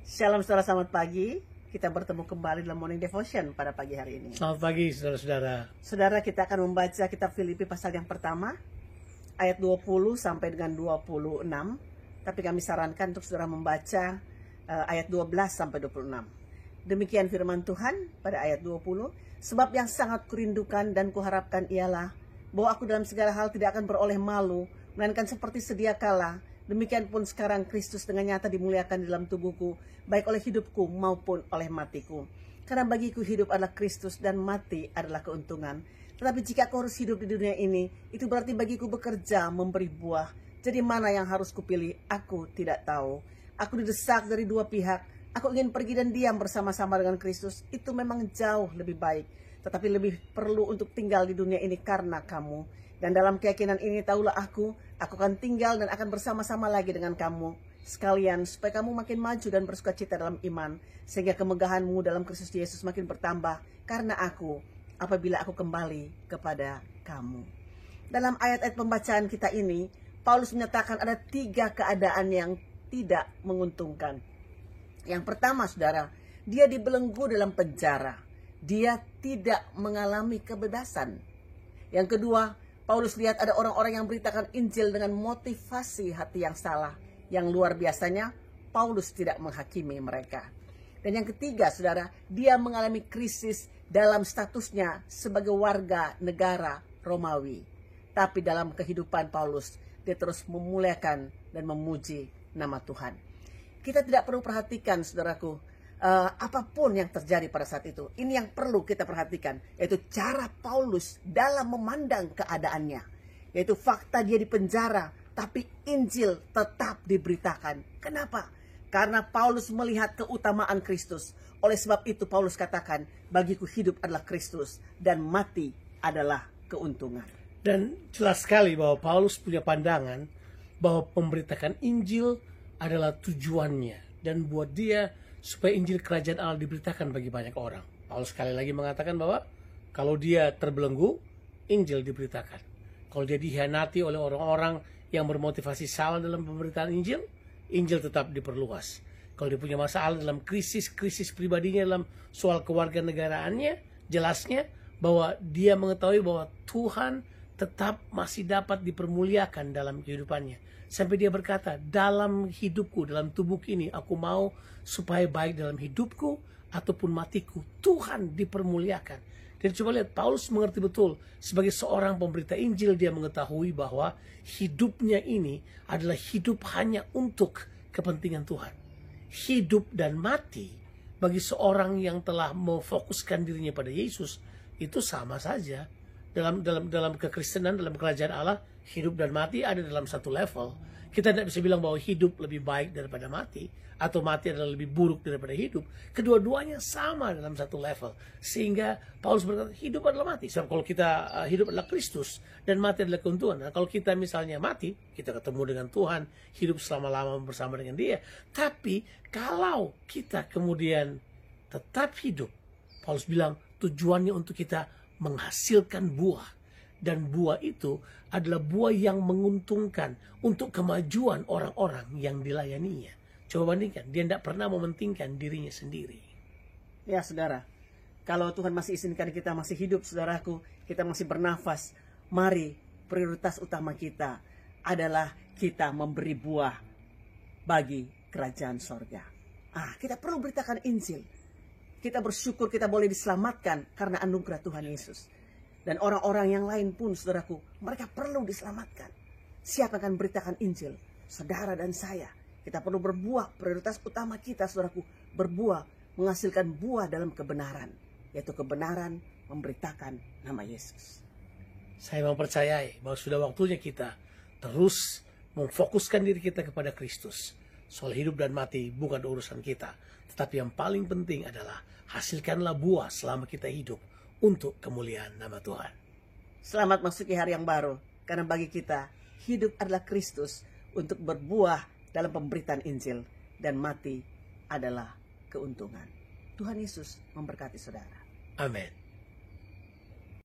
Shalom saudara, selamat pagi. Kita bertemu kembali dalam Morning Devotion pada pagi hari ini. Selamat pagi saudara-saudara. Saudara, kita akan membaca kitab Filipi pasal yang pertama, ayat 20 sampai dengan 26. Tapi kami sarankan untuk saudara membaca ayat 12 sampai 26. Demikian firman Tuhan pada ayat 20. Sebab yang sangat kurindukan dan kuharapkan ialah bahwa aku dalam segala hal tidak akan beroleh malu, melainkan seperti sedia kala. Demikian pun sekarang Kristus dengan nyata dimuliakan di dalam tubuhku, baik oleh hidupku maupun oleh matiku. Karena bagiku hidup adalah Kristus dan mati adalah keuntungan. Tetapi jika aku harus hidup di dunia ini, itu berarti bagiku bekerja memberi buah. Jadi mana yang harus kupilih? Aku tidak tahu. Aku didesak dari dua pihak. Aku ingin pergi dan diam bersama-sama dengan Kristus. Itu memang jauh lebih baik. Tetapi lebih perlu untuk tinggal di dunia ini karena kamu. Dan dalam keyakinan ini tahulah aku akan tinggal dan akan bersama-sama lagi dengan kamu sekalian, supaya kamu makin maju dan bersukacita dalam iman, sehingga kemegahanmu dalam Kristus Yesus makin bertambah karena aku, apabila aku kembali kepada kamu. Dalam ayat-ayat pembacaan kita ini, Paulus menyatakan ada 3 keadaan yang tidak menguntungkan. Yang pertama, saudara, dia dibelenggu dalam penjara. Dia tidak mengalami kebebasan. Yang kedua, Paulus lihat ada orang-orang yang beritakan Injil dengan motivasi hati yang salah. Yang luar biasanya, Paulus tidak menghakimi mereka. Dan yang ketiga, saudara, dia mengalami krisis dalam statusnya sebagai warga negara Romawi. Tapi dalam kehidupan Paulus, dia terus memuliakan dan memuji nama Tuhan. Kita tidak perlu perhatikan, saudaraku, apapun yang terjadi pada saat itu. Ini yang perlu kita perhatikan, yaitu cara Paulus dalam memandang keadaannya. Yaitu fakta dia di penjara, tapi Injil tetap diberitakan. Kenapa? Karena Paulus melihat keutamaan Kristus. Oleh sebab itu Paulus katakan, bagiku hidup adalah Kristus dan mati adalah keuntungan. Dan jelas sekali bahwa Paulus punya pandangan bahwa memberitakan Injil adalah tujuannya. Dan buat dia, supaya Injil Kerajaan Allah diberitakan bagi banyak orang. Paulus sekali lagi mengatakan bahwa kalau dia terbelenggu, Injil diberitakan. Kalau dia dihianati oleh orang-orang yang bermotivasi salah dalam pemberitaan Injil, Injil tetap diperluas. Kalau dia punya masalah dalam krisis pribadinya dalam soal kewarganegaraannya, jelasnya bahwa dia mengetahui bahwa Tuhan tetap masih dapat dipermuliakan dalam kehidupannya. Sampai dia berkata, dalam hidupku, dalam tubuh ini, aku mau supaya baik dalam hidupku ataupun matiku, Tuhan dipermuliakan. Dan coba lihat, Paulus mengerti betul, sebagai seorang pemberita Injil, dia mengetahui bahwa hidupnya ini adalah hidup hanya untuk kepentingan Tuhan. Hidup dan mati bagi seorang yang telah memfokuskan dirinya pada Yesus, itu sama saja. Dalam kekristenan, dalam kerajaan Allah, hidup dan mati ada dalam satu level. Kita tidak bisa bilang bahwa hidup lebih baik daripada mati, atau mati adalah lebih buruk daripada hidup. Kedua-duanya sama dalam satu level. Sehingga Paulus berkata, hidup adalah mati. Sebab kalau kita hidup adalah Kristus dan mati adalah keuntungan. Nah, kalau kita misalnya mati, kita ketemu dengan Tuhan, hidup selama-lama bersama dengan Dia. Tapi kalau kita kemudian tetap hidup, Paulus bilang tujuannya untuk kita menghasilkan buah. Dan buah itu adalah buah yang menguntungkan untuk kemajuan orang-orang yang dilayaninya. Coba bandingkan, dia tidak pernah mementingkan dirinya sendiri. Ya saudara, kalau Tuhan masih izinkan kita masih hidup, saudaraku, kita masih bernafas, mari prioritas utama kita adalah kita memberi buah bagi kerajaan sorga. Kita perlu beritakan Injil. Kita bersyukur kita boleh diselamatkan karena anugerah Tuhan Yesus. Dan orang-orang yang lain pun, saudaraku, mereka perlu diselamatkan. Siapa akan beritakan Injil? Saudara dan saya. Kita perlu berbuah. Prioritas utama kita, saudaraku, berbuah, menghasilkan buah dalam kebenaran. Yaitu kebenaran memberitakan nama Yesus. Saya mempercayai bahwa sudah waktunya kita terus memfokuskan diri kita kepada Kristus. Soal hidup dan mati bukan urusan kita. Tetapi yang paling penting adalah hasilkanlah buah selama kita hidup untuk kemuliaan nama Tuhan. Selamat masuki hari yang baru. Karena bagi kita, hidup adalah Kristus untuk berbuah dalam pemberitaan Injil. Dan mati adalah keuntungan. Tuhan Yesus memberkati saudara. Amin.